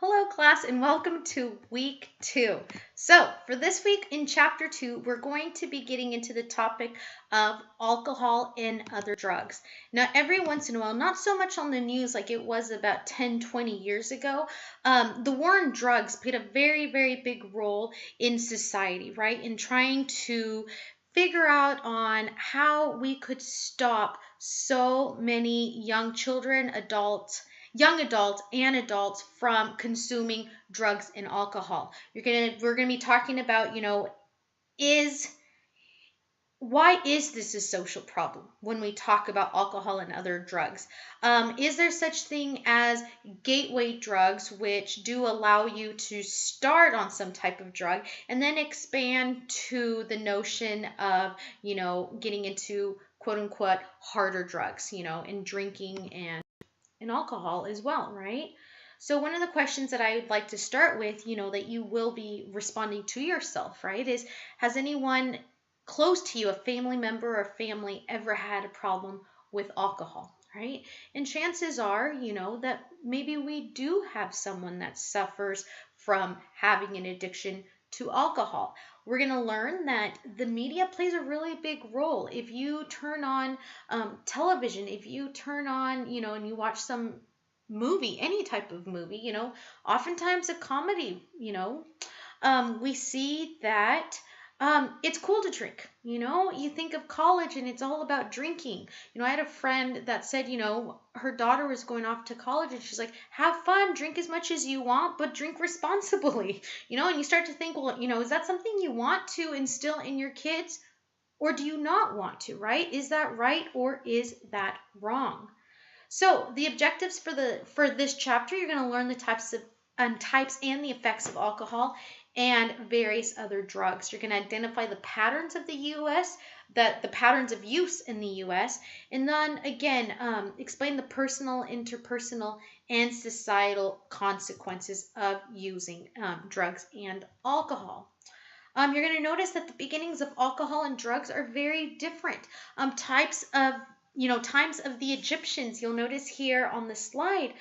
Hello, class, and welcome to week 2. So, for this week in chapter 2, we're going to be getting into the topic of alcohol and other drugs. Now, every once in a while, not so much on the news like it was about 10, 20 years ago, the war on drugs played a very, very big role in society, right? In trying to figure out on how we could stop so many young adults and adults from consuming drugs and alcohol. We're gonna be talking about, is why is this a social problem when we talk about alcohol and other drugs? Is there such thing as gateway drugs, which do allow you to start on some type of drug and then expand to the notion of, getting into quote unquote harder drugs, and drinking and alcohol as well, right? So one of the questions that I would like to start with, that you will be responding to yourself, right, is has anyone close to you, a family member or family, ever had a problem with alcohol, right? And chances are, that maybe we do have someone that suffers from having an addiction to alcohol. We're going to learn that the media plays a really big role. If you turn on television, if you turn on, and you watch some movie, any type of movie, oftentimes a comedy, we see that it's cool to drink. You think of college and it's all about drinking. I had a friend that said, her daughter was going off to college and she's like, have fun, drink as much as you want, but drink responsibly. And you start to think, well, is that something you want to instill in your kids? Or do you not want to, right? Is that right or is that wrong? So the objectives for this chapter, you're going to learn the types and the effects of alcohol and various other drugs. You're going to identify the patterns of the U.S., the patterns of use in the U.S., and then again explain the personal, interpersonal, and societal consequences of using drugs and alcohol. You're going to notice that the beginnings of alcohol and drugs are very different. Times of the Egyptians, you'll notice here on the slide,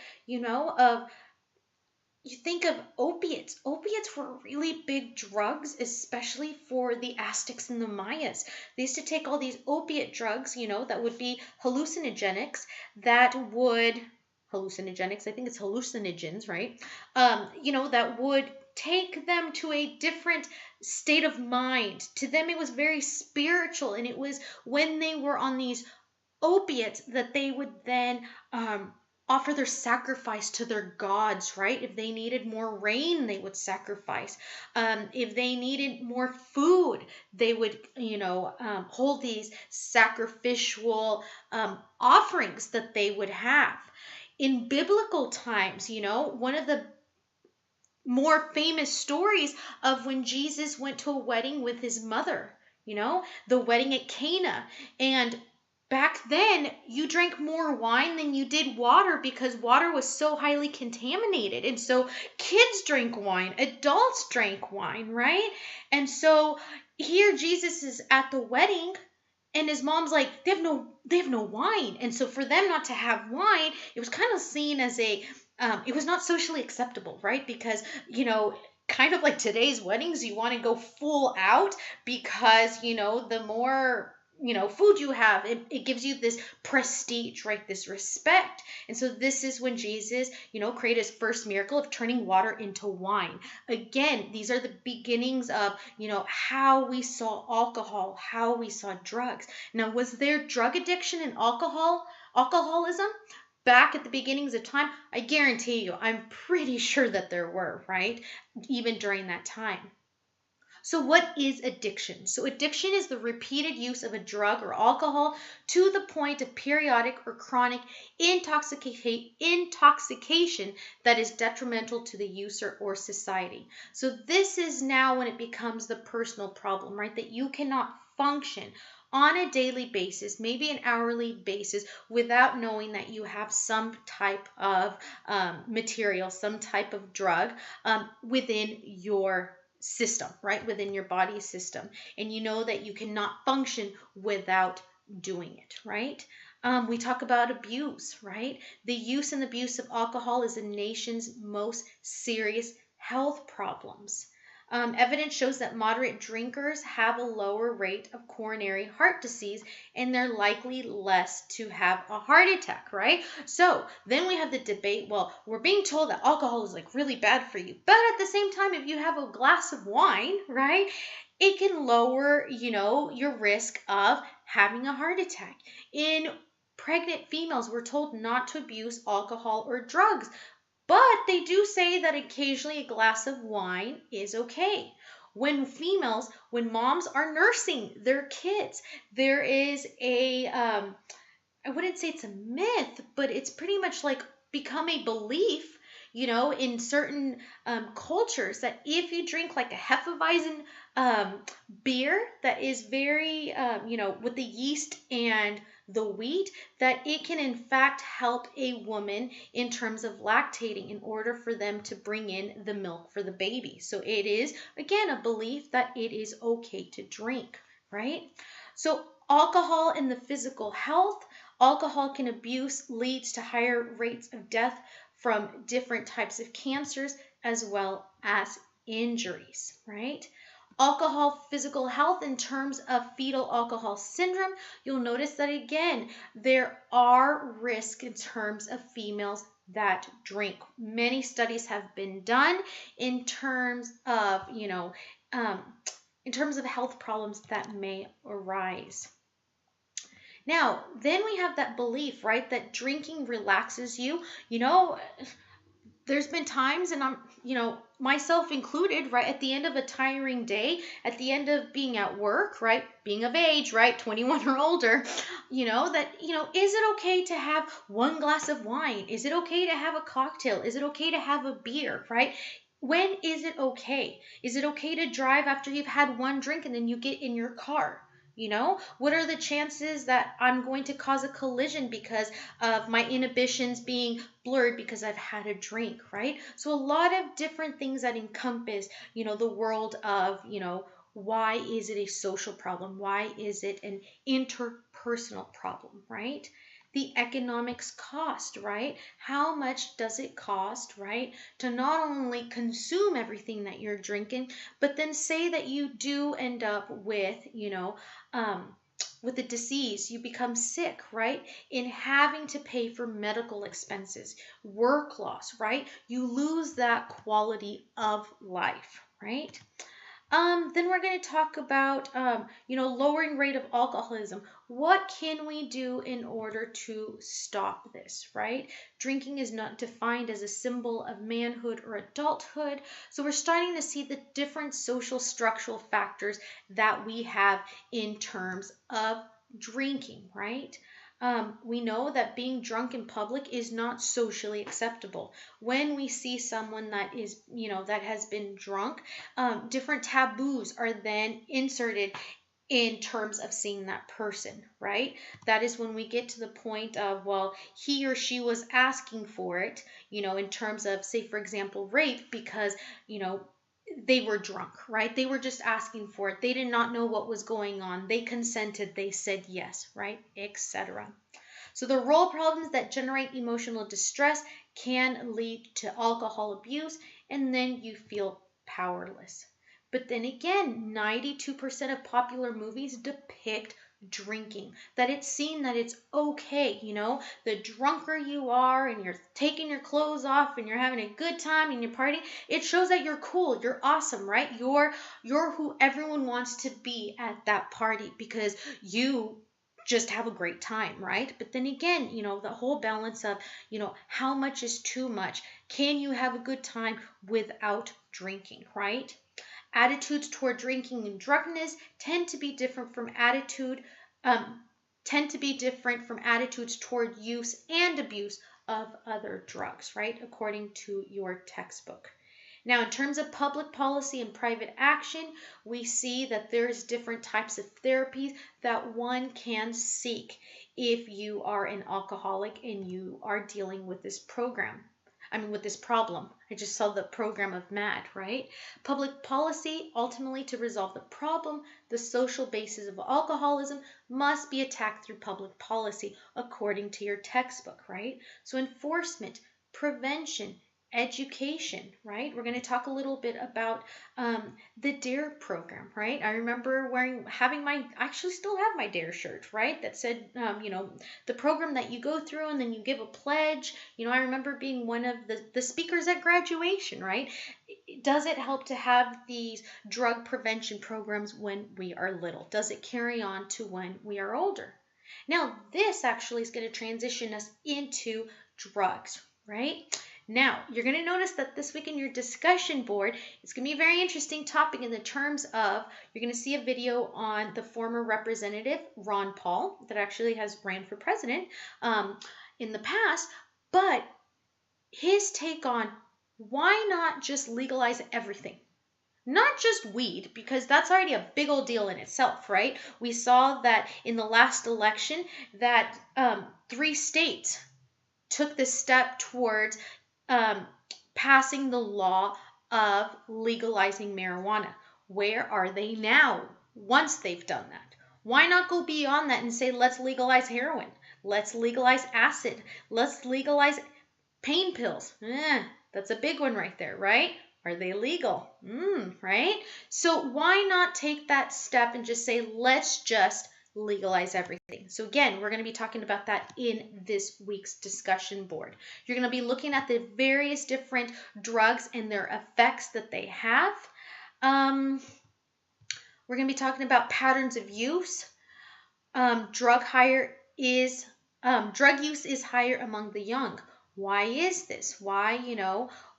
you think of opiates. Opiates were really big drugs, especially for the Aztecs and the Mayas. They used to take all these opiate drugs, that would be hallucinogenics, I think it's hallucinogens, right? That would take them to a different state of mind. To them, it was very spiritual, and it was when they were on these opiates that they would then offer their sacrifice to their gods, right? If they needed more rain, they would sacrifice. If they needed more food, they would, hold these sacrificial offerings that they would have. In biblical times, one of the more famous stories of when Jesus went to a wedding with his mother, the wedding at Cana. And back then, you drank more wine than you did water because water was so highly contaminated. And so kids drank wine, adults drank wine, right? And so here Jesus is at the wedding and his mom's like, they have no wine. And so for them not to have wine, it was kind of seen as it was not socially acceptable, right? Because, kind of like today's weddings, you want to go full out because, the more food you have, it gives you this prestige, right? This respect. And so this is when Jesus, created his first miracle of turning water into wine. Again, these are the beginnings of, how we saw alcohol, how we saw drugs. Now, was there drug addiction and alcoholism back at the beginnings of time? I guarantee you, I'm pretty sure that there were, right? Even during that time. So what is addiction? So addiction is the repeated use of a drug or alcohol to the point of periodic or chronic intoxication that is detrimental to the user or society. So this is now when it becomes the personal problem, right? That you cannot function on a daily basis, maybe an hourly basis, without knowing that you have some type of material, some type of drug within your system, right? Within your body system. And you know that you cannot function without doing it, right? We talk about abuse, right? The use and abuse of alcohol is the nation's most serious health problems. Evidence shows that moderate drinkers have a lower rate of coronary heart disease and they're likely less to have a heart attack, right? So then we have the debate. Well, we're being told that alcohol is like really bad for you, but at the same time, if you have a glass of wine, right, it can lower, your risk of having a heart attack. In pregnant females, we're told not to abuse alcohol or drugs, but they do say that occasionally a glass of wine is okay. When moms are nursing their kids, there is I wouldn't say it's a myth, but it's pretty much like become a belief, in certain cultures that if you drink like a Hefeweizen beer that is very, with the yeast and the wheat, that it can in fact help a woman in terms of lactating in order for them to bring in the milk for the baby. So it is, again, a belief that it is okay to drink, right? So alcohol in the physical health, alcohol can abuse leads to higher rates of death from different types of cancers as well as injuries, right? Alcohol physical health in terms of fetal alcohol syndrome, you'll notice that again, there are risks in terms of females that drink. Many studies have been done in terms of, in terms of health problems that may arise. Now, then we have that belief, right, that drinking relaxes you. There's been times, and myself included, right, at the end of a tiring day, at the end of being at work, right, being of age, right, 21 or older, is it okay to have one glass of wine? Is it okay to have a cocktail? Is it okay to have a beer, right? When is it okay? Is it okay to drive after you've had one drink and then you get in your car? What are the chances that I'm going to cause a collision because of my inhibitions being blurred because I've had a drink, right? So a lot of different things that encompass, the world of, why is it a social problem? Why is it an interpersonal problem, right? The economics cost, right? How much does it cost, right, to not only consume everything that you're drinking, but then say that you do end up with, with a disease, you become sick, right? In having to pay for medical expenses, work loss, right? You lose that quality of life, right? Then we're going to talk about, lowering rate of alcoholism. What can we do in order to stop this, right? Drinking is not defined as a symbol of manhood or adulthood. So we're starting to see the different social structural factors that we have in terms of drinking, right? We know that being drunk in public is not socially acceptable. When we see someone that is, that has been drunk, different taboos are then inserted in terms of seeing that person, right? That is when we get to the point of, well, he or she was asking for it, in terms of, say, for example, rape, because, they were drunk, right? They were just asking for it. They did not know what was going on. They consented. They said yes, right? Etc. So the role problems that generate emotional distress can lead to alcohol abuse, and then you feel powerless. But then again, 92% of popular movies depict drinking, that it's seen that it's okay, the drunker you are and you're taking your clothes off and you're having a good time and you're partying, it shows that you're cool, you're awesome, right? You're who everyone wants to be at that party because you just have a great time, right? But then again, the whole balance of, how much is too much? Can you have a good time without drinking, right? Attitudes toward drinking and drunkenness tend to be different from attitudes toward use and abuse of other drugs, right? According to your textbook. Now, in terms of public policy and private action, we see that there's different types of therapies that one can seek if you are an alcoholic and you are dealing with this program. with this problem. I just saw the program of MAD, right? Public policy, ultimately to resolve the problem, the social basis of alcoholism must be attacked through public policy, according to your textbook, right? So enforcement, prevention, education, right? We're going to talk a little bit about the DARE program, right? I remember I actually still have my DARE shirt, right? That said, the program that you go through and then you give a pledge. I remember being one of the speakers at graduation, right? Does it help to have these drug prevention programs when we are little? Does it carry on to when we are older? Now, this actually is going to transition us into drugs, right? Now, you're going to notice that this week in your discussion board, it's going to be a very interesting topic in the terms of, you're going to see a video on the former representative, Ron Paul, that actually has ran for president in the past, but his take on why not just legalize everything? Not just weed, because that's already a big old deal in itself, right? We saw that in the last election that 3 states took the step towards passing the law of legalizing marijuana. Where are they now once they've done that? Why not go beyond that and say, let's legalize heroin, let's legalize acid, let's legalize pain pills? That's a big one right there, right? Are they legal? Right? So why not take that step and just say, let's just legalize everything? So again, we're going to be talking about that in this week's discussion board. You're going to be looking at the various different drugs and their effects that they have. We're going to be talking about patterns of use. Drug use is higher among the young. Why is this? Why,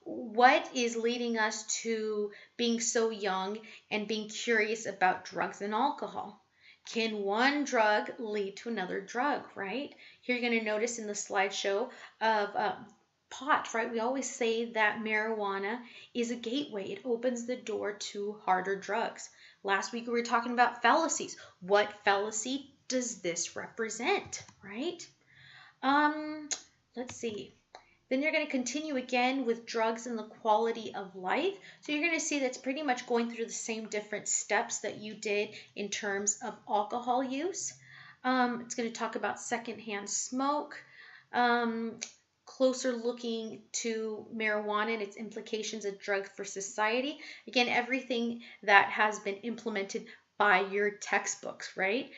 what is leading us to being so young and being curious about drugs and alcohol? Can one drug lead to another drug, right? Here you're going to notice in the slideshow of pot, right? We always say that marijuana is a gateway. It opens the door to harder drugs. Last week we were talking about fallacies. What fallacy does this represent, right? Let's see. Then you're going to continue again with drugs and the quality of life. So you're going to see that's pretty much going through the same different steps that you did in terms of alcohol use. It's going to talk about secondhand smoke, closer looking to marijuana and its implications as drugs for society. Again, everything that has been implemented by your textbooks, right?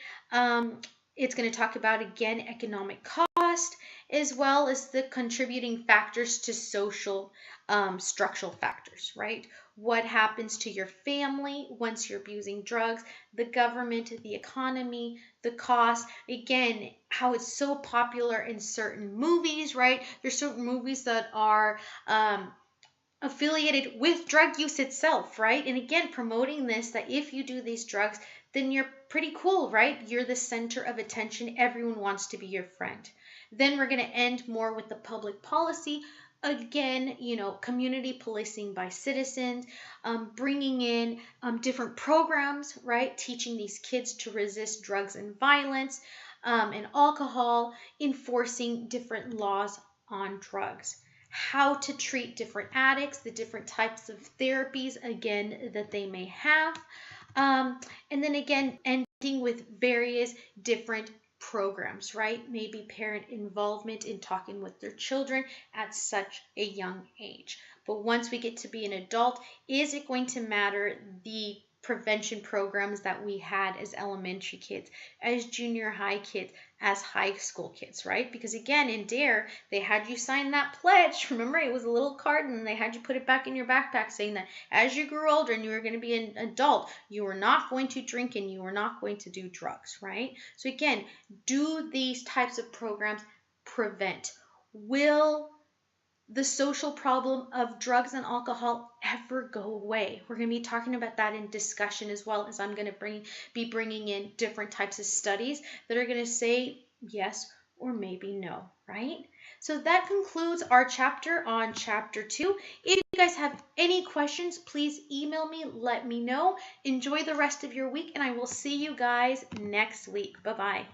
It's going to talk about, again, economic cost, as well as the contributing factors to social structural factors, right? What happens to your family once you're abusing drugs, the government, the economy, the cost, again, how it's so popular in certain movies, right? There's certain movies that are affiliated with drug use itself, right? And again, promoting this, that if you do these drugs, then you're pretty cool, right? You're the center of attention. Everyone wants to be your friend. Then we're going to end more with the public policy. Again, community policing by citizens, bringing in different programs, right? Teaching these kids to resist drugs and violence and alcohol, enforcing different laws on drugs, how to treat different addicts, the different types of therapies, again, that they may have. And then again, ending with various different programs, right? Maybe parent involvement in talking with their children at such a young age. But once we get to be an adult, is it going to matter the prevention programs that we had as elementary kids, as junior high kids, as high school kids, right? Because again, in DARE, they had you sign that pledge. Remember, it was a little card and they had you put it back in your backpack saying that as you grew older and you were going to be an adult, you were not going to drink and you were not going to do drugs, right? So again, do these types of programs prevent? Will the social problem of drugs and alcohol ever go away? We're going to be talking about that in discussion, as well as I'm going to be bringing in different types of studies that are going to say yes or maybe no, right? So that concludes our chapter on chapter 2. If you guys have any questions, please email me, let me know. Enjoy the rest of your week, and I will see you guys next week. Bye-bye.